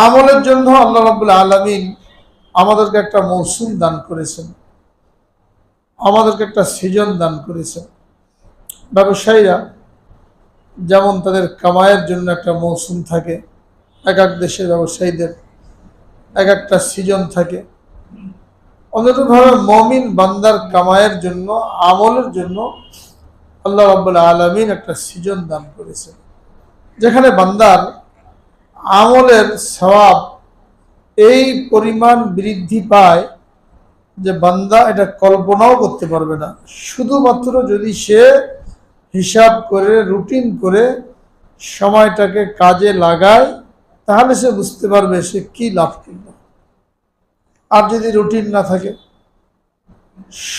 আমলের জন্য আল্লাহ রাব্বুল আলামিন আমাদেরকে একটা মৌসুম দান করেছেন, আমাদেরকে একটা সিজন দান করেছেন। ব্যবসায়ীরা যেমন তাদের কামাইয়ের জন্য একটা মৌসুম থাকে, এক এক দেশের ব্যবসায়ীদের এক একটা সিজন থাকে, অনুরূপভাবে মুমিন বান্দার কামাইয়ের জন্য, আমলের জন্য আল্লাহ রাব্বুল আলামিন একটা সিজন দান করেছেন, যেখানে বান্দার আমলের সওয়াব এই পরিমাণ বৃদ্ধি পায় যে বান্দা এটা কল্পনাও করতে পারবে না। শুধুমাত্র যদি সে হিসাব করে, রুটিন করে সময়টাকে কাজে লাগায়, তাহলে সে বুঝতে পারবে সে কি লাভ করল। আর যদি রুটিন না থাকে,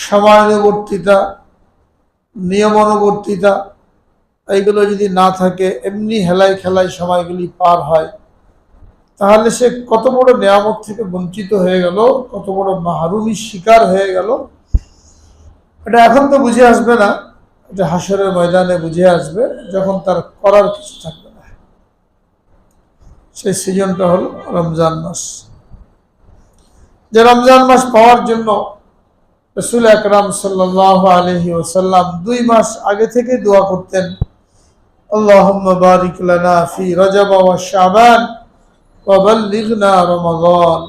সময়ানুবর্তিতা, নিয়মানুবর্তিতা এইগুলো যদি না থাকে, এমনি হেলায় খেলায় সময়গুলি পার হয়, তাহলে সে কত বড় নিয়ামত থেকে বঞ্চিত হয়ে গেল, কত বড় মাহরুমির শিকার হয়ে গেল, এটা এখন তো বুঝে আসবে না। এটা হাসরের ময়দানে বুঝে আসবে, যখন তার করার কিছু থাকবে না। সেই সিজনটা হলো রমজান মাস, যে রমজান মাস পাওয়ার জন্য রাসূল আকরাম সাল্লাল্লাহু আলাইহি ওয়াসাল্লাম 2 মাস আগে থেকে দোয়া করতেন, আল্লাহুম্মা বারিক লানা ফি রজব ওয়া শাবান ওয়া বাল্লিগনা রমাদান।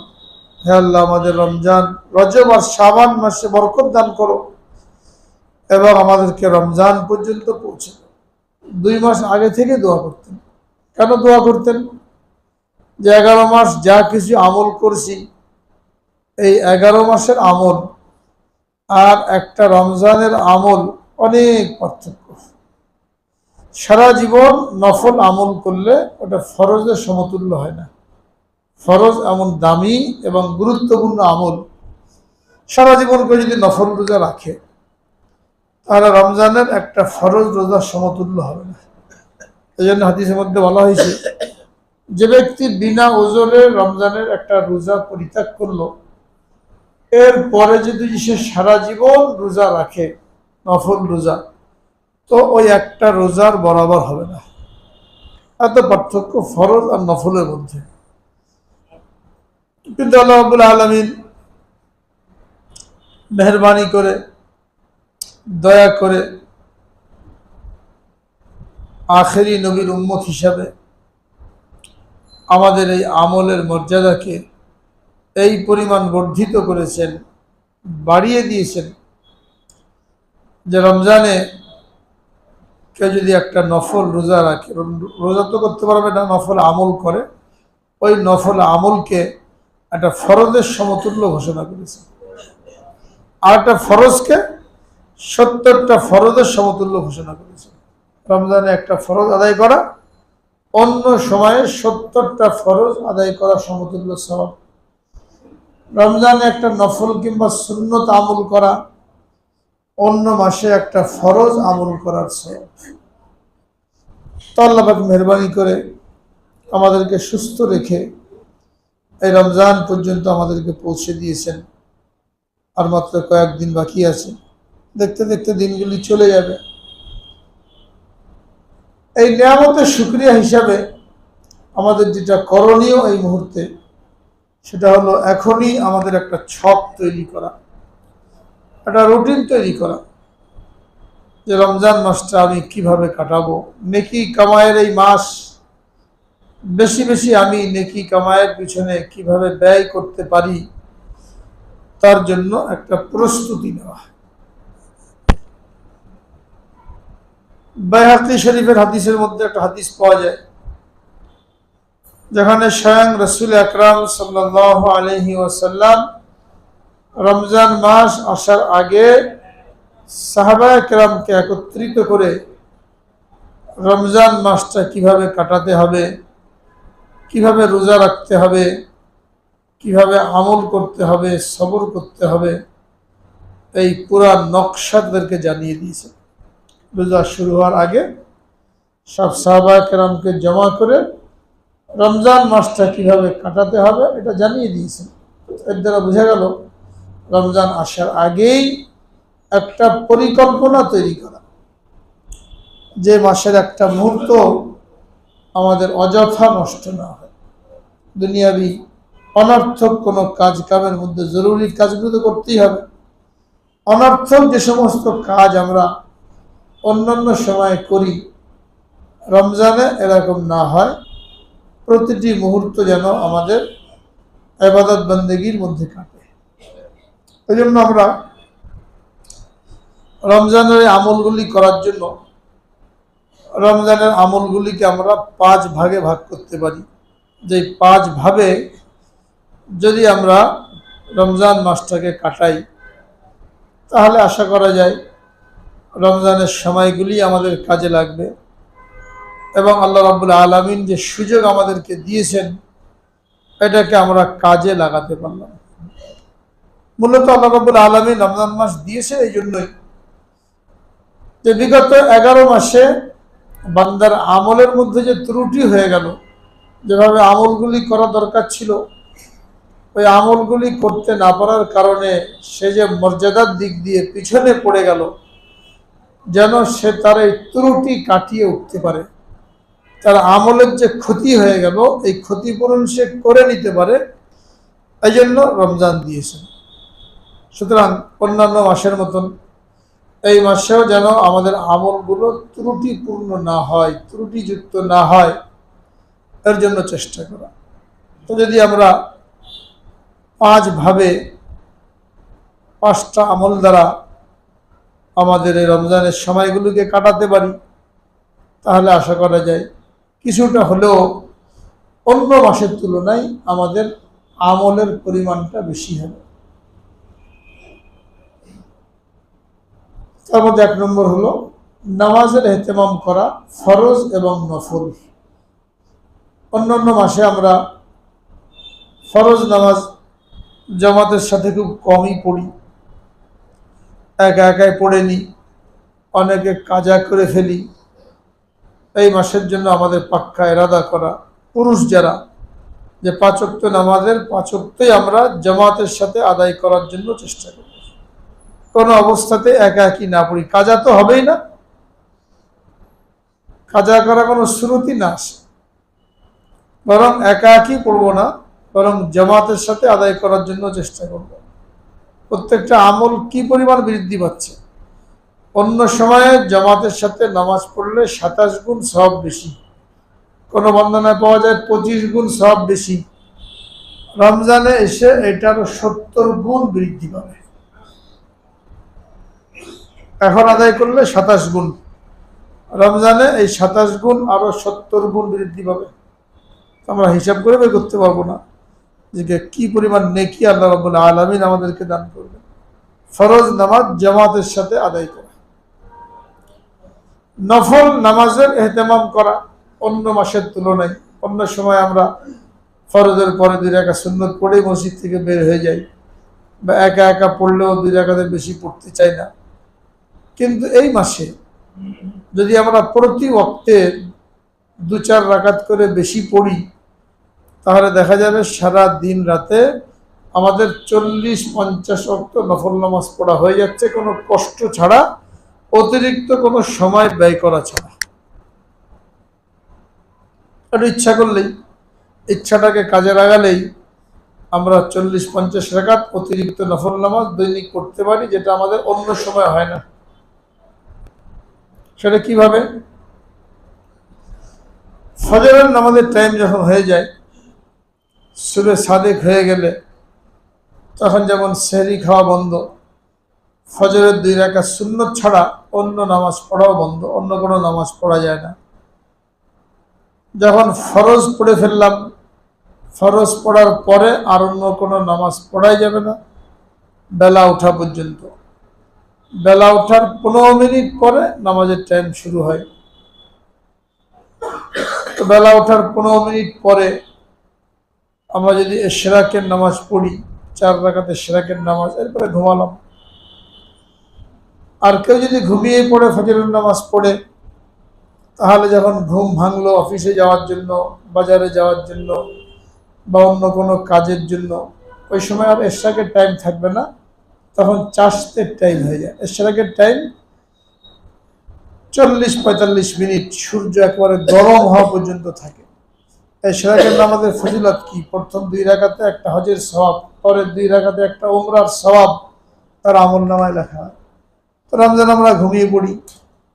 হে আল্লাহ, আমাদের রমজান, রজব আর শাবান মাসে বরকত দান করো এবং আমাদেরকে রমজান পর্যন্ত পৌঁছে দাও। 2 মাস আগে থেকে দোয়া করতেন। কেন দোয়া করতেন? যে 11 মাস যা কিছু আমল করছি, এই 11 মাসের আমল আর একটা রমজানের আমল অনেক পার্থক্য। সারা জীবন নফল আমল করলে ওটা ফরজের সমতুল্য হয় না। ফরজ এমন দামি এবং গুরুত্বপূর্ণ আমল, সারা জীবন কেউ যদি নফল রোজা রাখে, তাহলে রমজানের একটা ফরজ রোজার সমতুল্য হবে না। এই জন্য হাদিসের মধ্যে বলা হয়েছে, যে ব্যক্তি বিনা ওজরে রমজানের একটা রোজা পরিত্যাগ করলো, এরপরে যদি সে সারা জীবন রোজা রাখে, নফল রোজা, তো ওই একটা রোজার বরাবর হবে না। এত পার্থক্য ফরজ আর নফলের মধ্যে। কিন্তু আল্লাহ রাব্বুল আলামিন মেহেরবানি করে, দয়া করে আখেরি নবীর উম্মত হিসাবে আমাদের এই আমলের মর্যাদাকে এই পরিমাণ বর্ধিত করেছেন, বাড়িয়ে দিয়েছেন, যে রমজানে কেউ যদি একটা নফল রোজা রাখে, রোজা তো করতে পারবে না, নফল আমল করে, ওই নফল আমলকে একটা ফরজের সমতুল্য ঘোষণা করেছে। আর একটা ফরজকে 70টা ফরজের সমতুল্য ঘোষণা করেছে। রমজানে একটা ফরজ আদায় করা অন্য সময়ে 70টা ফরজ আদায় করা সমতুল্য সওয়াব। রমজানে একটা নফল কিংবা সুন্নত আমল করা অন্য মাসে একটা ফরজ আমল করার সওয়াব। তো আল্লাহ পাক মেহেরবানি করে আমাদেরকে সুস্থ রেখে এই রমজান পর্যন্ত আমাদেরকে পৌঁছে দিয়েছেন। আর মাত্র কয়েকদিন বাকি আছে, দেখতে দেখতে দিনগুলি চলে যাবে। এই নিয়ামতের শুকরিয়া হিসাবে আমাদের যেটা করণীয় এই মুহূর্তে, সেটা হলো এখনই আমাদের একটা ছক তৈরি করা, একটা রুটিন তৈরি করা, যে রমজান মাসটা আমি কিভাবে কাটাবো। নেকি কামায়ের এই মাস, বেশি বেশি আমি নেকি কামায়ের পিছনে কিভাবে ব্যয় করতে পারি, তার জন্য একটা প্রস্তুতি নেওয়া। বাইহাকি শরীফের হাদিসের মধ্যে একটা হাদিস পাওয়া যায়, যেখানে স্বয়ং রাসূল আকরাম সাল্লাল্লাহু আলাইহি ওয়াসাল্লাম রমজান মাস আসার আগে সাহাবায়ে কেরামকে একত্রিত করে রমজান মাসটা কিভাবে কাটাতে হবে, কিভাবে রোজা রাখতে হবে, কিভাবে আমল করতে হবে, সবর করতে হবে, এই পুরা নকশা তাদেরকে জানিয়ে দিয়েছে। রোজা শুরু হওয়ার আগে সব সাহাবায়ে কেরামকে জমা করে রমজান মাসটা কিভাবে কাটাতে হবে এটা জানিয়ে দিয়েছেন। এর দ্বারা বোঝা গেল রমজান আসার আগেই একটা পরিকল্পনা তৈরি করা, যে মাসের একটা মুহূর্ত আমাদের অযথা নষ্ট না হয়, দুনিয়াবি অনর্থক কোনো কাজ কামের মধ্যে জরুরি কাজগুলো তো করতেই হবে। অনর্থক যে সমস্ত কাজ আমরা অন্যান্য সময় করি, রমজানে এরকম না হয়। প্রতিটি মুহূর্ত যেন আমাদের ইবাদত বন্দেগীর মধ্যে কাটে। এই জন্য আমরা রমজানের আমলগুলি করার জন্য রমজানের আমলগুলিকে আমরা 5 ভাগে ভাগ করতে পারি। যে 5 ভাবে যদি আমরা রমজান মাসটাকে কাটাই, তাহলে আশা করা যায় রমজানের সময়গুলি আমাদের কাজে লাগবে এবং আল্লাহ রাব্বুল আলামিন যে সুযোগ আমাদেরকে দিয়েছেন এটাকে আমরা কাজে লাগাতে পারলাম। মূলত আল্লাহ রাব্বুল আলামিন রমজান মাস দিয়েছে এই জন্যই যে বিগত 11 মাসে বান্দার আমলের মধ্যে যে ত্রুটি হয়ে গেল, যেভাবে আমলগুলি করা দরকার ছিল ওই আমলগুলি করতে না পারার কারণে সে যে মর্যাদার দিক দিয়ে পিছনে পড়ে গেল, যেন সে তার এই ত্রুটি কাটিয়ে উঠতে পারে, তার আমলের যে ক্ষতি হয়ে গেল এই ক্ষতিপূরণ সে করে নিতে পারে, এই জন্য রমজান দিয়েছেন। সুতরাং অন্যান্য মাসের মতন এই মাসেও যেন আমাদের আমলগুলো ত্রুটিপূর্ণ না হয়, ত্রুটিযুক্ত না হয়, এর জন্য চেষ্টা করা। তো যদি আমরা 5 ভাবে 5টা আমল দ্বারা আমাদের এই রমজানের সময়গুলোকে কাটাতে পারি, তাহলে আশা করা যায় কিছুটা হলেও অন্য মাসের তুলনায় আমাদের আমলের পরিমাণটা বেশি হবে। তার মধ্যে 1 নম্বর হলো নামাজের এহতেমাম করা, ফরজ এবং নফল। অন্যান্য মাসে আমরা ফরজ নামাজ জামাতের সাথে খুব কমই পড়ি, একা একাই পড়ে নিই, অনেকে কাজা করে ফেলি। এই মাসের জন্য আমাদের পাক্কা ইরাদা করা, পুরুষ যারা, যে 5 ওয়াক্ত নামাজের 5 ওয়াক্তই আমরা জামাতের সাথে আদায় করার জন্য চেষ্টা করি। কোনো অবস্থাতে একা একই না পড়ি, কাজা তো হবেই না, কাজা করা কোনো শ্রুতি না আসে, বরং একা একই পড়বো না, বরং জামাতের সাথে আদায় করার জন্য চেষ্টা করব। প্রত্যেকটা আমল কি পরিমাণ বৃদ্ধি পাচ্ছে। অন্য সময়ে জামাতের সাথে নামাজ পড়লে 27 গুণ সওয়াব বেশি, কোনো বর্ণনায় পাওয়া যায় 25 গুণ সওয়াব বেশি। রমজানে এসে এটারও 70 গুণ বৃদ্ধি পাবে। এখন আদায় করলে 27 গুণ, রমজানে এই 27 গুণ আরো 70 গুণ বৃদ্ধি পাবে। আমরা হিসাব করে বের করতে পারবো না যে কি পরিমাণ নেকি আল্লাহ রাব্বুল আলামিন আমাদেরকে দান করবে। ফরজ নামাজ জামাতের সাথে আদায় করা, নফল নামাজের এহতেমাম করা অন্য মাসের তুলনায়। অন্য সময় আমরা ফরজের পরে 2 রাকাত সুন্নত পড়েই মসজিদ থেকে বের হয়ে যাই, বা একা একা পড়লেও 2 রাকাতের বেশি পড়তে চাই না। কিন্তু এই মাসে যদি আমরা প্রতি ওয়াক্তে 2-4 রাকাত করে বেশি পড়ি, তাহলে দেখা যাবে সারা দিন রাতে আমাদের 40-50 ওয়াক্ত নফল নামাজ পড়া হয়ে যাচ্ছে, কোনো কষ্ট ছাড়া, অতিরিক্ত কোনো সময় ব্যয় করা ছাড়া। আর ইচ্ছা করলেই, ইচ্ছাটাকে কাজে লাগালেই আমরা 40-50 রাকাত অতিরিক্ত নফল নামাজ দৈনিক করতে পারি, যেটা আমাদের অন্য সময় হয় না। সেটা কিভাবে? ফজরের নামাজের টাইম যখন হয়ে যায়, সূরা সাদেক হয়ে গেলে, তখন যেমন সেহরি খাওয়া বন্ধ, ফজরের 2 রাকাত সুন্নত ছাড়া অন্য নামাজ পড়াও বন্ধ, অন্য কোনো নামাজ পড়া যায় না। যখন ফরজ পড়ে ফেললাম, ফরজ পড়ার পরে আর অন্য কোনো নামাজ পড়াই যাবে না বেলা ওঠা পর্যন্ত। বেলা ওঠার 15 মিনিট পরে নামাজের টাইম শুরু হয়। তো বেলা ওঠার 15 মিনিট পরে আমরা যদি ইশরাকের নামাজ পড়ি, 4 রাকাত ইশরাকের নামাজ, এরপরে ঘুমালাম। আর কেউ যদি ঘুমিয়ে পড়ে ফজরের নামাজ পড়ে, তাহলে যখন ঘুম ভাঙলো অফিসে যাওয়ার জন্য, বাজারে যাওয়ার জন্য, বা অন্য কোনো কাজের জন্য, ওই সময় আর ইশরাকের টাইম থাকবে না, তখন চাষতের টাইম হয়ে যায়। ইশরাকের টাইম 40-45 মিনিট, সূর্য একেবারে গরম হওয়া পর্যন্ত থাকে। এশরাকের নামাজের ফজিলত কি? প্রথম 2 রাকাতে একটা হজের সওয়াব, পরের 2 রাকাতে একটা উমরার সওয়াব তার আমল নামায় লেখা হয়। তো রমজান আমরা ঘুমিয়ে পড়ি,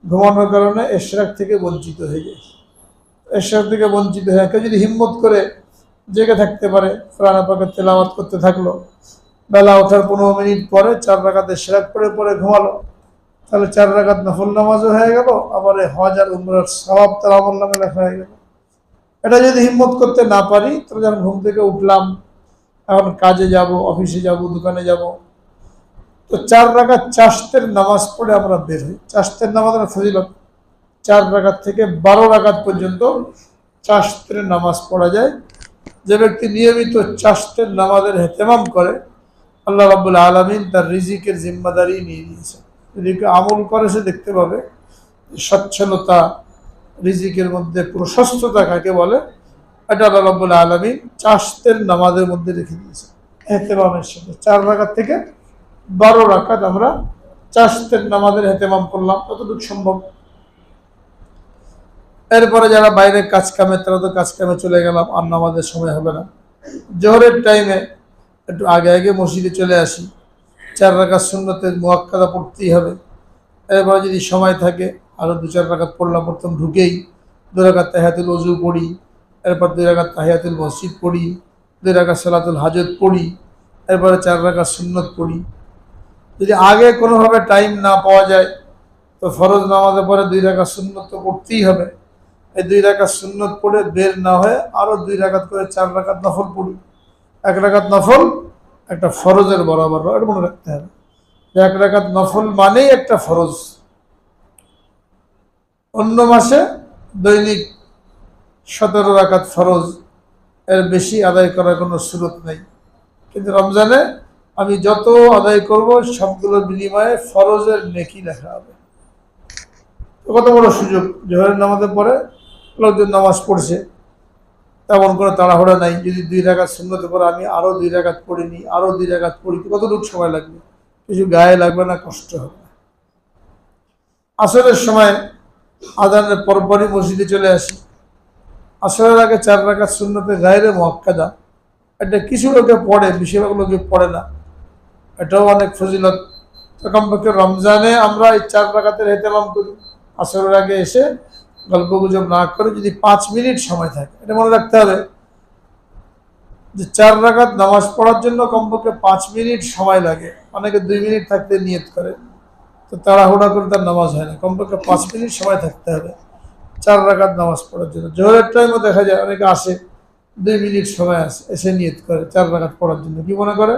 ঘুমানোর কারণে এশরাক থেকে বঞ্চিত হয়ে যায়। এশরাক থেকে বঞ্চিত হয়ে কেউ যদি হিম্মত করে জেগে থাকতে পারে, কোরআন পাকের তেলাওয়াত করতে থাকলো, বেলা ওঠার 15 মিনিট পরে 4 রাকাত এশরাক পড়ে পরে ঘুমালো, তাহলে 4 রাকাত নফল নামাজও হয়ে গেল, আবার হজ আর উমরার সওয়াব তার আমল নামে লেখা হয়ে গেল। এটা যদি হিম্মত করতে না পারি, তাহলে যখন ঘুম থেকে উঠলাম, এখন কাজে যাব, অফিসে যাব, দোকানে যাব, তো 4 রাকাত চাশতের নামাজ পড়ে আমরা বের হই। চাশতের নামাজের ফজিলত 4 রাকাত থেকে 12 রাকাত পর্যন্ত চাশতের নামাজ পড়া যায়। যে ব্যক্তি নিয়মিত চাশতের নামাজের হেতেমাম করে, আল্লাহ রাব্বুল আলামিন তার রিজিকের জিম্মাদারি নিয়ে নিয়েছে। যদি কেউ আমল করে সে দেখতে পাবে সচ্ছলতা, রিজিকের মধ্যে প্রশস্ততা কাকে বলে, এটা আল্লাহ রাব্বুল আলামিন চাশতের নামাজের মধ্যে রেখে দিয়েছে। এহতেমামের সাথে 4 রাকাত থেকে 12 রাকাত আমরা চাশতের নামাজের হেতেমাম করলাম যতটুকু সম্ভব। এরপরে যারা বাইরে কাজ কামে, তারা তো কাজ কামে চলে গেলাম, আর নামাজের সময় হবে না। জোহরের টাইমে একটু আগে আগে মসজিদে চলে আসি, 4 রাকাত সুন্নতের মুআক্কাদা পড়তেই হবে। এরপরে যদি সময় থাকে আরও 2-4 রাকাত পড়লাম, প্রথম ঢুকেই 2 রাকাত তাহিয়াতুল ওযু পড়ি, এরপর 2 রাকাত তাহিয়াতুল মসজিদ পড়ি, 2 রাকাত সালাতুল হাজত পড়ি, এরপরে 4 রাকাত সুন্নত পড়ি। যদি আগে কোনোভাবে টাইম না পাওয়া যায়, তো ফরজ নামাজের পরে 2 রাকাত সুন্নত তো পড়তেই হবে। এই 2 রাকাত সুন্নত পড়ে বের না হয়ে আরও 2 রাকাত করে 4 রাকাত নফল পড়ি। 1 রাকাত নফল একটা ফরজের বরাবর, এটা মনে রাখতে হবে যে 1 রাকাত নফল মানেই একটা ফরজ। অন্য মাসে দৈনিক 17 রাকাত ফরজ, এর বেশি আদায় করার কোনো সুরত নেই। কিন্তু রমজানে আমি যত আদায় করব সবগুলোর বিনিময়ে ফরজের নেকি লেখা হবে। কত বড় সুযোগ! জোহরের নামাজের পরে লোকজন নামাজ পড়ছে, তেমন কোনো তাড়াহুড়া নাই। যদি 2 রাকাত সুন্নতের পরে আমি আরও 2 রাকাত পড়িনি, আরও 2 রাকাত পড়ি, কতটুকু সময় লাগবে? কিছু গায়ে লাগবে না, কষ্ট হবে না। আসরের সময় আজানের পরপরই মসজিদে চলে আসি। আসরের আগে 4 রাকাত সুন্নতে গায়রে মুআক্কাদা, এটা কিছু লোকে পড়ে, বেশিরভাগ লোকে পড়ে না, এটাও অনেক ফজিলত। তো কমপক্ষে রমজানে আমরা এই 4 রাকাতের হেতেমাম করি। আসরের আগে এসে গল্প গুজব না করে যদি 5 মিনিট সময় থাকে, এটা মনে রাখতে হবে যে 4 রাকাত নামাজ পড়ার জন্য কমপক্ষে 5 মিনিট সময় লাগে। অনেকে 2 মিনিট থাকতে নিয়ত করে, তো তাড়াহুড়া করে তার নামাজ হয় না। কমপক্ষে 5 মিনিট সময় থাকতে হবে 4 রাকাত নামাজ পড়ার জন্য। জোহরের টাইমও দেখা যায় অনেকে আসে, 2 মিনিট সময় আসে, এসে নিয়ত করে 4 রাকাত পড়ার জন্য। কি মনে করে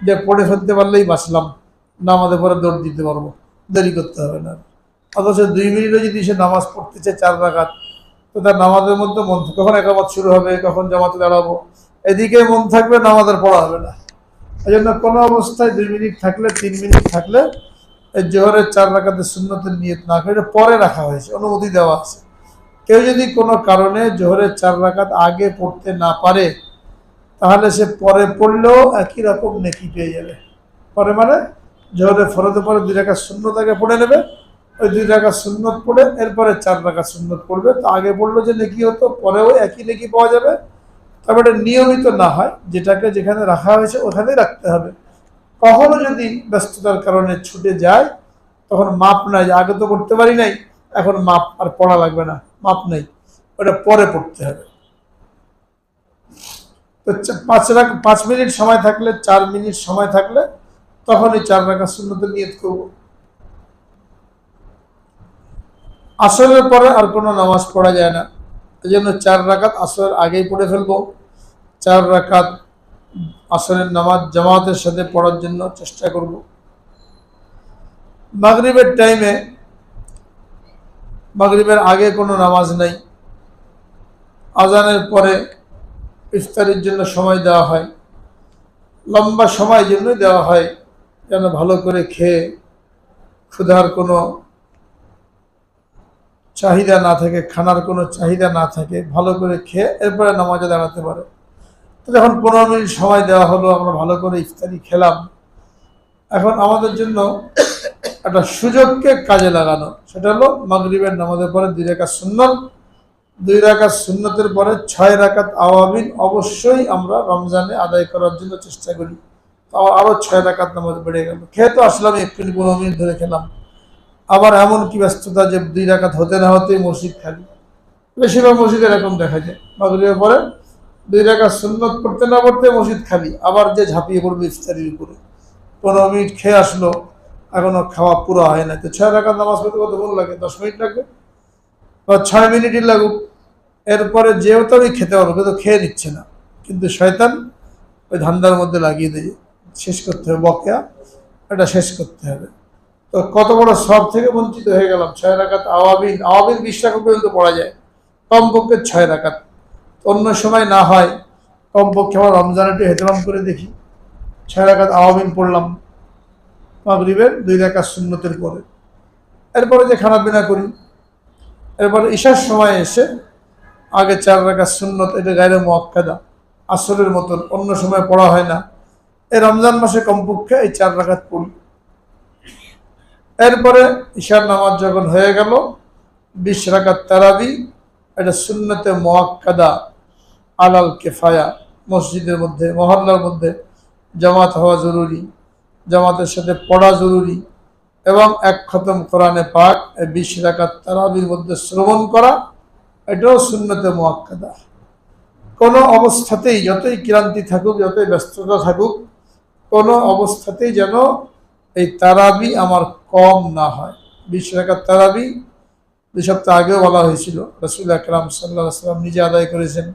যে পড়ে ফেলতে পারলেই বাঁচলাম, নামাজে পরে দৌড় দিতে পারবো, দেরি করতে হবে না। অথচ 2 মিনিটে যদি সে নামাজ পড়তে চায় 4 রাকাত, তো তার নামাজের মধ্যে মন, কখন একামত শুরু হবে, কখন জামাতে দাঁড়াবো, এদিকে মন থাকবে, নামাজের পড়া হবে না। এই জন্য কোনো অবস্থায় 2 মিনিট থাকলে, 3 মিনিট থাকলে এই জোহরের 4 রাকাতের সুন্নতের নিয়ত না করে পরে রাখা হয়েছে, অনুমতি দেওয়া আছে। কেউ যদি কোনো কারণে জোহরের 4 রাকাত আগে পড়তে না পারে, তাহলে সে পরে পড়লেও একই রকম নেকি পেয়ে যাবে। পরে মানে জোহরের ফরজে পরে 2 রাকাত সুন্নত আগে পড়ে নেবে, ওই 2 রাকাত সুন্নত পড়ে এরপরে 4 রাকাত সুন্নত পড়বে। তো আগে পড়লো যে নেকি হতো, পরেও একই নেকি পাওয়া যাবে। তবে এটা নিয়মিত না হয়, যেটাকে যেখানে রাখা হয়েছে ওখানেই রাখতে হবে। কখনো যদি ব্যস্ততার কারণে ছুটে যায়, তখন মাপ নাই, যে আগে তো পড়তে পারি নাই, এখন মাপ আর পড়া লাগবে না, মাপ নেই, ওটা পরে পড়তে হবে। তো 5 মিনিট সময় থাকলে, 4 মিনিট সময় থাকলে তখনই 4 রাকাত সুন্নতের নিয়ত করব। আসরের পরে আর কোনো নামাজ পড়া যায় না, এই জন্য 4 রাকাত আসরের আগেই পড়ে ফেলবো। 4 রাকাত আসরের নামাজ জামাতের সাথে পড়ার জন্য চেষ্টা করব। মাগরিবের টাইমে, মাগরিবের আগে কোনো নামাজ নাই, আজানের পরে ইফতারির জন্য সময় দেওয়া হয়, লম্বা সময় জন্যই দেওয়া হয়, যেন ভালো করে খেয়ে ক্ষুধার কোনো চাহিদা না থাকে, খানার কোনো চাহিদা না থাকে, ভালো করে খেয়ে এরপরে নামাজে দাঁড়াতে পারে। তো যখন 15 মিনিট সময় দেওয়া হলো, আমরা ভালো করে ইফতারি খেলাম, এখন আমাদের জন্য একটা সুযোগকে কাজে লাগানো, সেটা হলো মাগরিবের নামাজের পরে 2 রাকাত সুন্নত 2 রাকাত সুন্নতের পরে 6 রাকাত আওয়াবিন অবশ্যই আমরা রমজানে আদায় করার জন্য চেষ্টা করি। আরো 6 রাকাত নামাজ বেড়ে গেল। খেয়ে তো আসলাম, এক্ষুনি 15 মিনিট ধরে খেলাম, আবার এমন কি ব্যস্ততা যে 2 রাকাত হতে না হতেই মসজিদ খালি। বেশিরভাগ মসজিদে এরকম দেখা যায়, মাগরিবের পরে 2 রাকাত সুন্নত পড়তে না পড়তে মসজিদ খালি, আবার যে ঝাঁপিয়ে পড়বে ইফতারির উপরে। 15 মিনিট খেয়ে আসলো, এখনো খাওয়া পুরো হয় না, তো 6 রাকাত নামাজ পড়তে কতক্ষণ লাগে? 10 মিনিট লাগবে বা 6 মিনিটই লাগুক। এরপরে যেহেতু আমি খেতে পারবো, তো খেয়ে নিচ্ছে না, কিন্তু শয়তান ওই ধান্দার মধ্যে লাগিয়ে দিয়ে শেষ করতে হবে, বকেয়া এটা শেষ করতে হবে। তো কত বড় সব থেকে বঞ্চিত হয়ে গেলাম। 6 রাকাত আওয়াবিন, 20 রাকাত পর্যন্ত পড়া যায়, কমপক্ষে 6 রাকাত। অন্য সময় না হয়, কমপক্ষে আমার রমজানে একটু হেতরাম করে দেখি, 6 রাকাত আওয়াবিন পড়লাম মাগরিবের 2 রাকাত সুন্নতের পরে। এরপরে যে খানা পিনা করি, এরপরে ঈশার সময় এসে আগে 4 রাকাত সুন্নত, এটা গায়রে মুআক্কাদা, আসরের মতন অন্য সময় পড়া হয় না। এই রমজান মাসে কমপক্ষে এই 4 রাকাত পড়ি। এরপরে ঈশার নামাজ যখন হয়ে গেল, 20 রাকাত তারাবি, এটা সুন্নতে মুআক্কাদা আলাল কিফায়া, মসজিদের মধ্যে মহল্লার মধ্যে জামাত হওয়া জরুরি, জামাতের সাথে পড়া জরুরি, এবং 1 খতম কোরআনে পাক এই 20 রাকাত তারাবির মধ্যে শ্রবণ করা, এটাও সুন্নতে মুআক্কাদা। কোনো অবস্থাতেই, যতই ক্লান্তি থাকুক, যতই ব্যস্ততা থাকুক, কোনো অবস্থাতেই যেন এই তারাবি আমার কম না হয়। 20 রাকাত তারাবি 2 সপ্তাহ আগেও বলা হয়েছিল, রাসূল আকরাম সাল্লাল্লাহু আলাইহি ওয়াসাল্লাম নিজে আদায় করেছেন,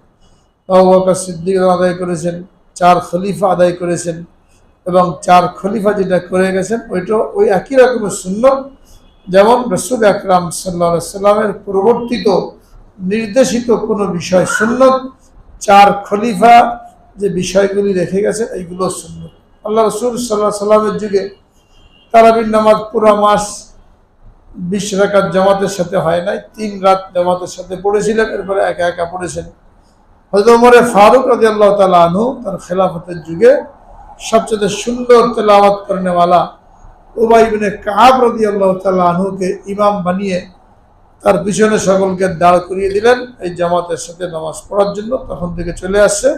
আবু বকর সিদ্দিক আদায় করেছেন, 4 খলিফা আদায় করেছেন, এবং 4 খলিফা যেটা করে গেছেন ওইটা ওই একই রকমের সুন্নত, যেমন রাসূল আকরাম সাল্লাল্লাহু আলাইহি ওয়াসাল্লামের প্রবর্তিত নির্দেশিত কোনো বিষয় সুন্নত, 4 খলিফা যে বিষয়গুলি রেখে গেছে এইগুলো সুন্নত। আল্লাহ রাসূল সাল্লাল্লাহু আলাইহি ওয়াসাল্লামের যুগে তারাবির নামাজ পুরো মাস 20 রাকাত জামাতের সাথে হয় নাই, 3 রাত জামাতের সাথে পড়েছিলেন, এরপরে একা একা পড়েছেন। হযরত ওমর ফারুক রাদিয়াল্লাহু তাআলা আনহু তার খেলাফতের যুগে সবচেয়ে সুন্দর তেলাওয়াত করনেওয়ালা উবাই ইবনে কাব রাদিয়াল্লাহু তাআলা আনহুকে ইমাম বানিয়ে তার পিছনে সকলকে দাঁড় করিয়ে দিলেন এই জামাতের সাথে নামাজ পড়ার জন্য। তখন থেকে চলে আসছে।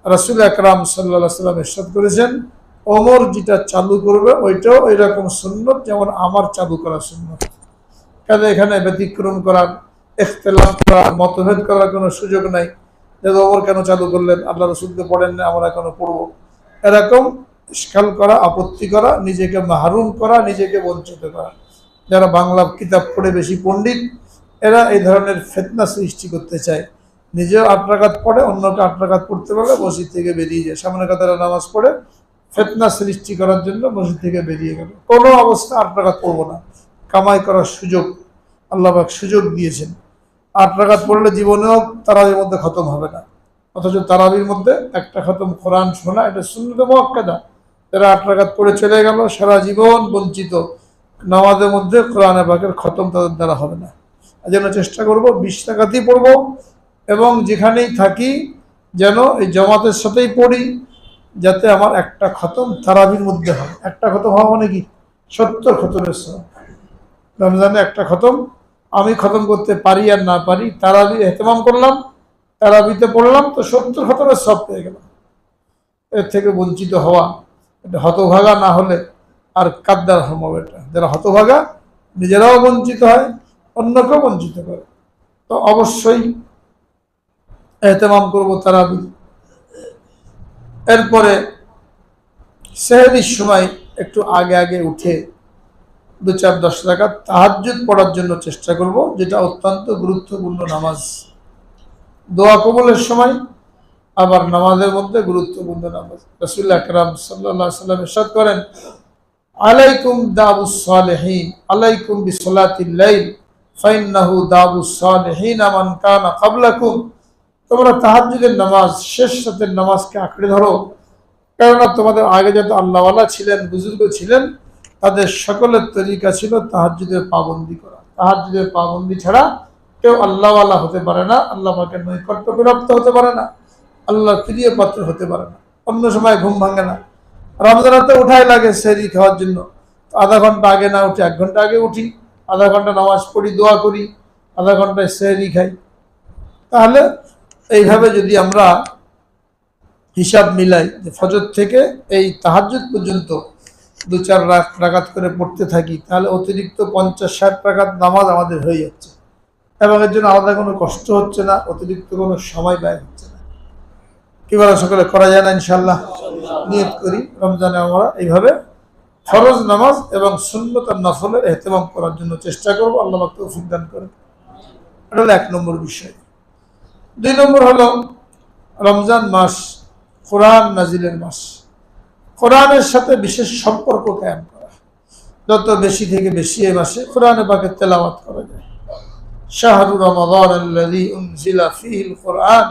রাসূল আকরাম সাল্লাল্লাহু আলাইহি ওয়াসাল্লাম ইরশাদ করেছেন, ওমর যেটা চালু করবে ওইটাও এরকম সুন্নত যেমন আমার চালু করা সুন্নত। কাজে এখানে ব্যতিক্রম করার, ইখতিলাফ করার, মতভেদ করার কোনো সুযোগ নাই, যে ওমর কেন চালু করলেন, আল্লাহ রাসূল তো পড়েন না, আমরা কেন পড়বো, এরকম ইশকাল করা, আপত্তি করা, নিজেকে মাহরুম করা, নিজেকে বঞ্চিত করা। যারা বাংলা কিতাব পড়ে বেশি পণ্ডিত, এরা এই ধরনের ফিতনা সৃষ্টি করতে চায়, নিজেও 8 রাকাত পড়ে, অন্যকে 8 রাকাত পড়তে পারলে মসজিদ থেকে বেরিয়ে যায়, সামনে কাতারে নামাজ পড়ে ফিতনা সৃষ্টি করার জন্য মসজিদ থেকে বেরিয়ে গেল। কোনো অবস্থা 8 রাকাত পড়বো না, কামাই করার সুযোগ আল্লাহ পাক সুযোগ দিয়েছেন। 8 রাকাত পড়লে জীবনেও তারাবির মধ্যে খতম হবে না, অথচ তারাবির মধ্যে একটা খতম কোরআন শোনা, এটা সুন্নতে মুআক্কাদা। যারা 8 রাকাত পড়ে চলে গেল, সারা জীবন বঞ্চিত, নামাজের মধ্যে কোরআনে পাকের খতম তাদের দ্বারা হবে না। এজন্য চেষ্টা করব 20 রাকাতই পড়ব, এবং যেখানেই থাকি যেন এই জামাতের সাথেই পড়ি, যাতে আমার একটা খতম তারাবির মধ্যে হয়। একটা খতম হওয়া মানে কি? 70 খতমের সওয়াব। রমজানে একটা খতম আমি খতম করতে পারি আর না পারি, তারাবি এহতেমাম করলাম, তারাবিতে পড়লাম, তো 70 খতমের সওয়াব পেয়ে গেলাম। এর থেকে বঞ্চিত হওয়া, এটা হতভাগা না হলে আর কাদ্দার হবে। এটা যারা হতভাগা নিজেরাও বঞ্চিত হয়, অন্যকেও বঞ্চিত করে। তো অবশ্যই এহতেমাম করবো তারাবি। এরপরে সেহরির সময় একটু আগে আগে উঠে 2-4-10 রাকাত তাহাজ্জুদ পড়ার জন্য চেষ্টা করব, যেটা অত্যন্ত গুরুত্বপূর্ণ নামাজ। দোয়া কবুলের সময়, আবার নামাজের মধ্যে গুরুত্বপূর্ণ নামাজ। রাসূল আকরাম সাল্লাল্লাহু আলাইহি ওয়াসাল্লাম ইরশাদ করেন, আলাইকুম দাবুস সালিহিন, আলাইকুম বিসলাতিল লাইল ফাইন্নাহু দাবুস সালিহিন মান কানা ক্বাবলাকুম। তোমরা তাহাজ্জুদের নামাজ, শেষ রাতের নামাজকে আঁকড়ে ধরো, কেননা তোমাদের আগে যত আল্লাহওয়ালা ছিলেন, বুজুর্গ ছিলেন, তাদের সকলের তরিকা ছিল তাহাজ্জুদের পাবন্দি করা। তাহাজ্জুদের পাবন্দি ছাড়া কেউ আল্লাহওয়ালা হতে পারে না, আল্লাহ পাকের নৈকট্য প্রাপ্ত হতে পারে না, আল্লাহর প্রিয় পাত্র হতে পারে না। অন্য সময় ঘুম ভাঙে না, রমজানে উঠাই লাগে সেহরি খাওয়ার জন্য, আধা ঘন্টা আগে না উঠে 1 ঘন্টা আগে উঠি, আধা ঘন্টা নামাজ পড়ি, দোয়া করি, আধা ঘন্টায় সেহরি খাই। তাহলে এইভাবে যদি আমরা হিসাব মিলাই যে ফজর থেকে এই তাহাজ্জুদ পর্যন্ত 2-4 রাকাত করে পড়তে থাকি, তাহলে অতিরিক্ত 50-60 রাকাত নামাজ আমাদের হয়ে যাচ্ছে এবং এর জন্য আলাদা কোনো কষ্ট হচ্ছে না, অতিরিক্ত কোনো সময় ব্যয় হচ্ছে না। কি বলে সকলে, করা যায় না ইনশাল্লাহ? নিয়ত করি রমজানে আমরা এইভাবে ফরজ নামাজ এবং সুন্নত আর নফলের ইহতিমাম করার জন্য চেষ্টা করবো। আল্লাহ পাক তৌফিক দান করেন। এটা হলো 1 নম্বর বিষয়। 2 নম্বর হলো রমজান মাস কোরআন নাজিলের মাস। কোরআনের সাথে বিশেষ সম্পর্ক কায়েম করা, যত বেশি থেকে বেশি এই মাসে কোরআনে পাকের তেলাওয়াত করা যায়। শাহরু রমাদান আল্লাযী উনজিলা ফীহিল কোরআন,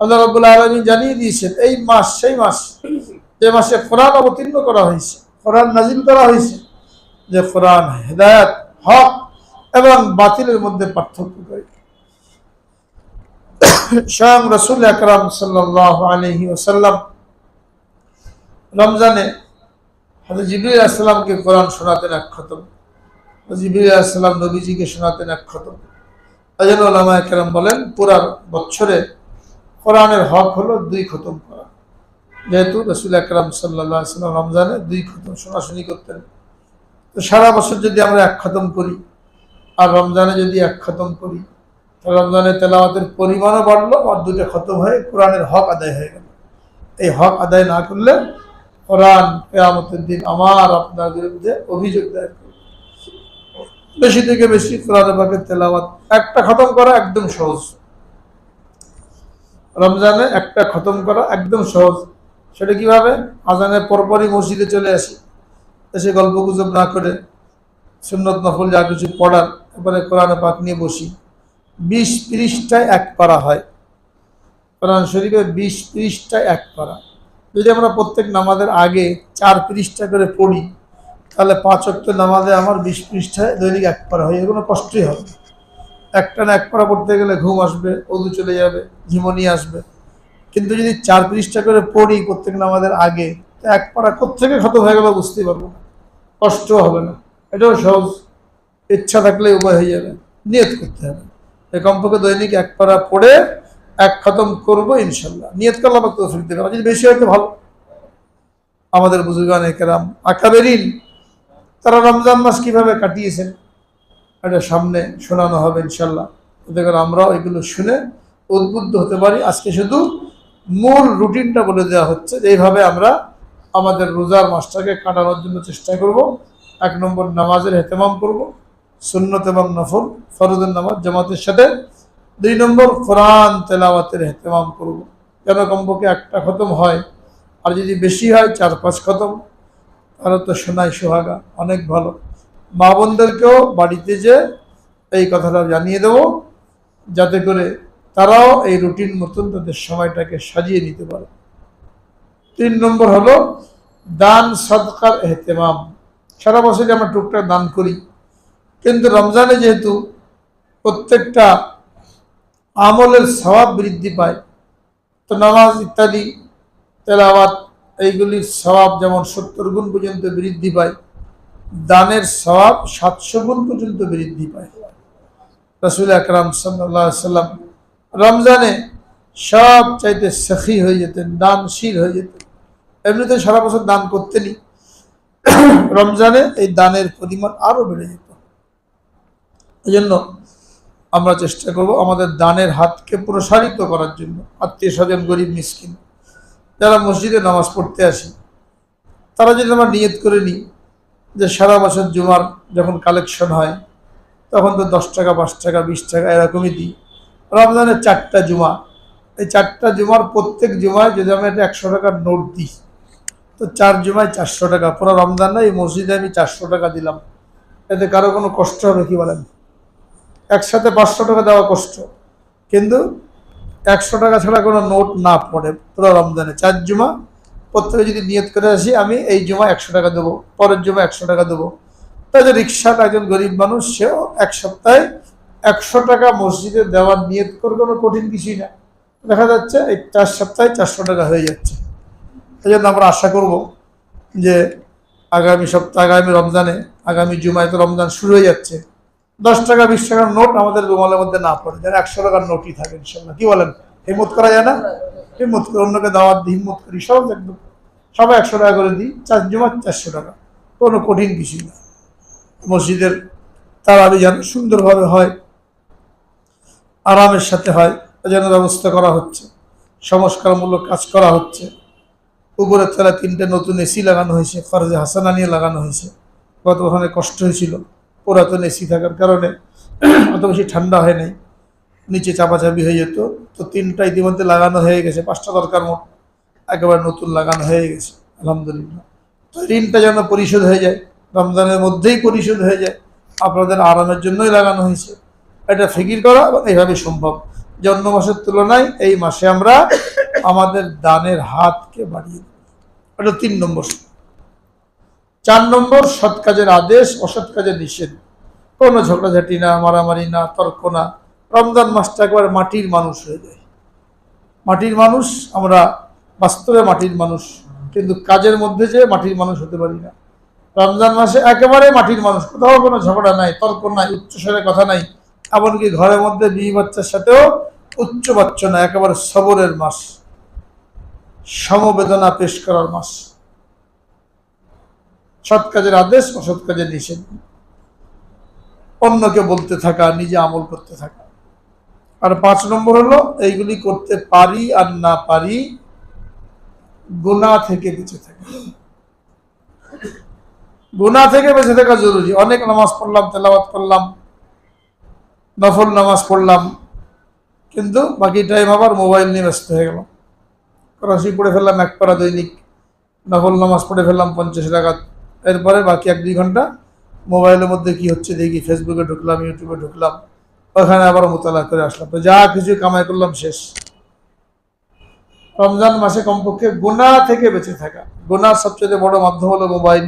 আল্লাহ রাব্বুল আলামিন জানিয়ে দিয়েছেন এই মাস সেই মাস যে মাসে কোরআন অবতীর্ণ করা হয়েছে, কোরআন নাজিল করা হয়েছে, যে কোরআন হেদায়েত, হক এবং বাতিলের মধ্যে পার্থক্য করে। স্বয়ং রাসূল আকরাম সাল্লাল্লাহু আলাইহি ওয়াসাল্লাম রমজানে হযরত জিবরিল আলাইহিস সালামকে কোরআন শোনাতেন 1 খতম, জিবরিল আলাইহিস সালাম নবীজিকে শোনাতেন 1 খতম। এজন্য উলামায়ে কেরাম বলেন পুরা বছরে কোরআনের হক হলো 2 খতম করা, যেহেতু রাসূল আকরাম সাল্লাল্লাহু আলাইহি ওয়াসাল্লাম রমজানে 2 খতম শোনাশুনি করতেন। তো সারা বছর যদি আমরা 1 খতম করি আর রমজানে যদি 1 খতম করি, তাহলে রমজানের তেলাওয়াতের পরিমাণও বাড়লো আর 2টা খতম হয়ে কোরআনের হক আদায় হয়ে গেল। এই হক আদায় না করলে কোরআন কিয়ামতের দিন আমার আপনার বিরুদ্ধে অভিযোগ দায়ের করবে। বেশি থেকে বেশি কোরআন পাকের তেলাওয়াত 1টা খতম করা একদম সহজ। রমজানে 1টা খতম করা একদম সহজ। সেটা কিভাবে? আজানের পরপরই মসজিদে চলে আসি, এসে গল্প গুজব না করে সুন্নত নফল যা কিছু পড়ার, এরপরে কোরআন পাক নিয়ে বসি। 20 পৃষ্ঠায় 1 পারা হয় কোরআন শরীফে, 20 পৃষ্ঠায় 1 পারা। যদি আমরা প্রত্যেক নামাজের আগে 4 পৃষ্ঠা করে পড়ি, তাহলে 5 ওয়াক্ত নামাজে আমার 20 পৃষ্ঠায় দৈনিক 1 পারা হয়। এগুলো কষ্টই হবে। একটানা 1 পারা পড়তে গেলে ঘুম আসবে, ওযু চলে যাবে, ঝিমুনি আসবে। কিন্তু যদি 4 পৃষ্ঠা করে পড়ি প্রত্যেক নামাজের আগে, তো 1 পারা কোত্থেকে খতম হয়ে গেল বুঝতেই পারবো না, কষ্ট হবে না। এটাও সহজ, ইচ্ছা থাকলে উপায় হয়ে যাবে। নিয়ত করতে হবে এই কমপক্ষে দৈনিক 1 পারা পড়ে 1 খতম করবো ইনশাল্লাহ। নিয়ত করলে আবার তৌফিক দেবে, যদি বেশি হয়তো ভালো। আমাদের বুজুর্গানে কেরাম আকাবেরিন তারা রমজান মাস কিভাবে কাটিয়েছেন এটা সামনে শোনানো হবে ইনশাল্লাহ। এতে করে আমরাও এগুলো শুনে উদ্বুদ্ধ হতে পারি। আজকে শুধু মূল রুটিনটা বলে দেওয়া হচ্ছে যে এইভাবে আমরা আমাদের রোজার মাসটাকে কাটানোর জন্য চেষ্টা করব। 1 নম্বর নামাজের ইহতিমাম করব, সুন্নত এবং নফল ফরজের নামাজ জামাতের সাথে। 2 নম্বর কোরআন তেলাওয়াতের ইহতিমাম করব, যেন কমপক্ষে 1টা খতম হয়, আর যদি বেশি হয় 4-5 খতম, তাহলে তো শোনাই সোহাগা, অনেক ভালো। মা বোনদেরকেও বাড়িতে যে এই কথাটা জানিয়ে দেব, যাতে করে তারাও এই রুটিন মতন তাদের সময়টাকে সাজিয়ে নিতে পারে। 3 নম্বর হলো দান সদকার ইহতিমাম। সারা বছরই আমরা টুকটাক দান করি, কিন্তু রমজানে যেহেতু প্রত্যেকটা আমলের সওয়াব বৃদ্ধি পায়, তো নামাজ ইত্যাদি তেলাওয়াত এইগুলির সওয়াব যেমন 70 গুণ পর্যন্ত বৃদ্ধি পায়, দানের সওয়াব 700 গুণ পর্যন্ত বৃদ্ধি পায়। রাসূল আকরাম সাল্লাল্লাহু আলাইহি ওয়াসাল্লাম রমজানে সব চাইতে সখী হয়ে যেতেন, দানশীল হয়ে যেতেন। এমনিতে সারা বছর দান করতেনই, রমজানে এই দানের পরিমাণ আরো বেড়ে যেত। এই জন্য আমরা চেষ্টা করব আমাদের দানের হাতকে প্রসারিত করার জন্য। আত্মীয় স্বজন, গরিব মিসকিন যারা মসজিদে নামাজ পড়তে আসি, তারা যদি আমরা নিয়ত করে নিই যে সারা বছর জুমার যখন কালেকশন হয় তখন তো 10 টাকা, 5 টাকা, 20 টাকা এরকমই দিই। রমজানের 4টা জুমা, এই 4টা জুমার প্রত্যেক জুমায় যদি আমি একটা 100 টাকার নোট দিই, তো 4 জুমায় 400 টাকা। পুরো রমজানে এই মসজিদে আমি 400 টাকা দিলাম। এতে কারো কোনো কষ্ট হবে কি বলেন? একসাথে 500 টাকা দেওয়া কষ্ট, কিন্তু 100 টাকা ছাড়া কোনো নোট না পড়ে পুরো রমজানে 4 জুমা, প্রত্যেকে যদি নিয়ত করে আসি আমি এই জুমা 100 টাকা দেবো, পরের জুমা 100 টাকা দেবো, তাহলে রিক্সাটা একজন গরিব মানুষ, সেও 1 সপ্তাহে 100 টাকা মসজিদে দেওয়ার নিয়ত করে কোনো কঠিন কিছুই না। দেখা যাচ্ছে এই 4 সপ্তাহে 400 টাকা হয়ে যাচ্ছে। এই জন্য আমরা আশা করব যে আগামী সপ্তাহে, আগামী রমজানে, আগামী জুমায় তো রমজান শুরু হয়ে যাচ্ছে, 10 টাকা 20 টাকার নোট আমাদের রুমালের মধ্যে না পড়ে, যেন 100 টাকার নোটই থাকে ইনশাল্লাহ। কি বলেন? হিম্মত করা যায় না? হিম্মত করে অন্যকে দাওয়াত দিই, হিম্মত করি, সব একদম সবাই 100 টাকা করে দিই, জমা 400 টাকা, কোনো কঠিন কিছুই না। মসজিদের তারাবি যেন সুন্দরভাবে হয়, আরামের সাথে হয়, যেন ব্যবস্থা করা হচ্ছে, সংস্কারমূলক কাজ করা হচ্ছে। উপরের তলা 3টে নতুন এসি লাগানো হয়েছে, ফরজে হাসানা নিয়ে লাগানো হয়েছে। গত ওখানে কষ্ট হয়েছিল, পুরাতন এসি থাকার কারণে অত বেশি ঠান্ডা হয় নাই, নিচে চাপাচাপি হয়ে যেত। তো 3টা ইতিমধ্যে লাগানো হয়ে গেছে, 5টা দরকার মোট, একেবারে নতুন লাগানো হয়ে গেছে আলহামদুলিল্লাহ। তো ঋণটা যেন পরিশোধ হয়ে যায়, রমজানের মধ্যেই পরিশোধ হয়ে যায়, আপনাদের আরামের জন্যই লাগানো হয়েছে। এটা ফিকির করা এবং এইভাবে সম্ভব যে অন্য মাসের তুলনায় এই মাসে আমরা আমাদের দানের হাতকে বাড়িয়ে দেব। এটা 3 নম্বর। 4 নম্বর, সৎ কাজের আদেশ, অসৎ কাজের নিষেধ। কোনো ঝগড়াঝাটি না, মারামারি না, তর্ক না। রমজান মাসটা একবারে মাটির মানুষ হয়ে যায়। মাটির মানুষ আমরা, বাস্তবে মাটির মানুষ, কিন্তু কাজের মধ্যে যে মাটির মানুষ হতে পারি না। রমজান মাসে একেবারে মাটির মানুষ, কোথাও কোনো ঝগড়া নাই, তর্ক নাই, উচ্চস্বরে কথা নাই, এমনকি ঘরের মধ্যে বিবি বাচ্চার সাথেও উচ্চ বাচ্চা না, একেবারে সবরের মাস, সমবেদনা পেশ করার মাস। সৎ কাজের আদেশ, অসৎ কাজের নিষেধ, অন্যকে বলতে থাকা, নিজে আমল করতে থাকা। আর 5 নম্বর হলো এইগুলি করতে পারি আর না পারি, গুনাহ থেকে বেঁচে থাকা। গুনাহ থেকে বেঁচে থাকা জরুরি। অনেক নামাজ পড়লাম, তেলাওয়াত করলাম, নফল নামাজ পড়লাম, কিন্তু বাকি টাইম আবার মোবাইল নিয়ে ব্যস্ত হয়ে গেল। করাশি পড়ে ফেললাম 1 পারা দৈনিক, নফল নামাজ পড়ে ফেললাম 50 রাকাত, এরপরে বাকি 1-2 ঘন্টা মোবাইলের মধ্যে কি হচ্ছে দেখি, ফেসবুকে ঢুকলাম, ইউটিউবে ঢুকলাম, ওখানে আবার মোতালা করে আসলাম, তো যা কিছু কামাই করলাম শেষ। রমজান মাসে কমপক্ষে গুনাহ থেকে বেঁচে থাকা। গুনাহর সবচেয়ে বড় মাধ্যম হলো মোবাইল।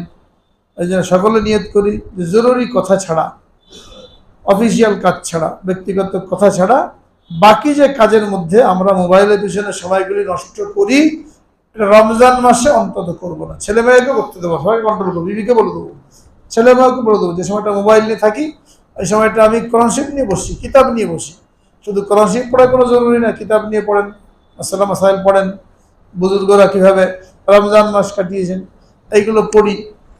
এই জন্য সকলে নিয়ত করি যে জরুরি কথা ছাড়া, অফিসিয়াল কাজ ছাড়া, ব্যক্তিগত কথা ছাড়া বাকি যে কাজের মধ্যে আমরা মোবাইলের পিছনে সময়গুলি নষ্ট করি, এটা রমজান মাসে অন্তত করবো না। ছেলে মেয়েকে করতে দেবো, সবাইকে কন্ট্রোল করবো, বিবিকে বলে দেবো, ছেলে মেয়েকে বলে দেবো যে সময়টা মোবাইল নিয়ে থাকি, এই সময়টা আমি কোরআন শরীফ নিয়ে বসি, কিতাব নিয়ে বসি। শুধু কোরআন শরীফ পড়া কোনো জরুরি না, কিতাব নিয়ে পড়েন, মাসালা মাসাইল পড়েন, বুজুর্গরা কীভাবে রমজান মাস কাটিয়েছেন এইগুলো পড়ি,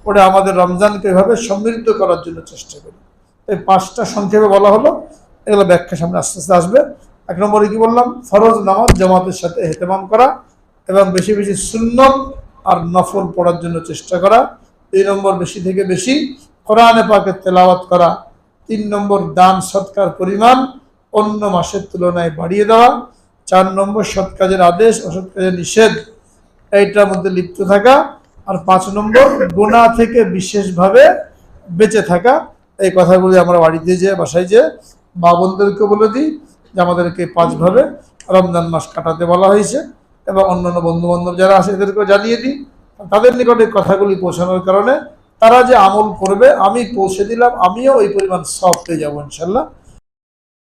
পড়ে আমাদের রমজানকে এভাবে সমৃদ্ধ করার জন্য চেষ্টা করি। এই 5টা সংক্ষেপে বলা হলো, এগুলো ব্যাখ্যা সামনে আস্তে আস্তে আসবে। 1 নম্বরে কি বললাম? ফরজ নামাজ জামাতের সাথে এহতেমাম করা এবং বেশি বেশি সুন্নত আর নফল পড়ার জন্য চেষ্টা করা। 2 নম্বর, বেশি থেকে বেশি কোরআনে পাকের তেলাওয়াত করা। 3 নম্বর, দান সৎকার পরিমাণ অন্য মাসের তুলনায় বাড়িয়ে দেওয়া। 4 নম্বর, সৎ কাজের আদেশ, অসৎ কাজের নিষেধ, এইটার মধ্যে লিপ্ত থাকা। আর 5 নম্বর, গুনাহ থেকে বিশেষভাবে বেঁচে থাকা। এই কথাগুলি আমরা বাড়িতে যেয়ে, বাসায় যেয়ে মা বোনদেরকে বলে দিই যে আমাদেরকে 5 ভাবে রমজান মাস কাটাতে বলা হয়েছে, এবং অন্যান্য বন্ধু বান্ধব যারা আছে এদেরকেও জানিয়ে দিই। তাদের নিকটে কথাগুলি পৌঁছানোর কারণে তারা যে আমল করবে, আমি পৌঁছে দিলাম, আমিও ওই পরিমাণ সওয়াব পেয়ে যাবো ইনশাল্লাহ।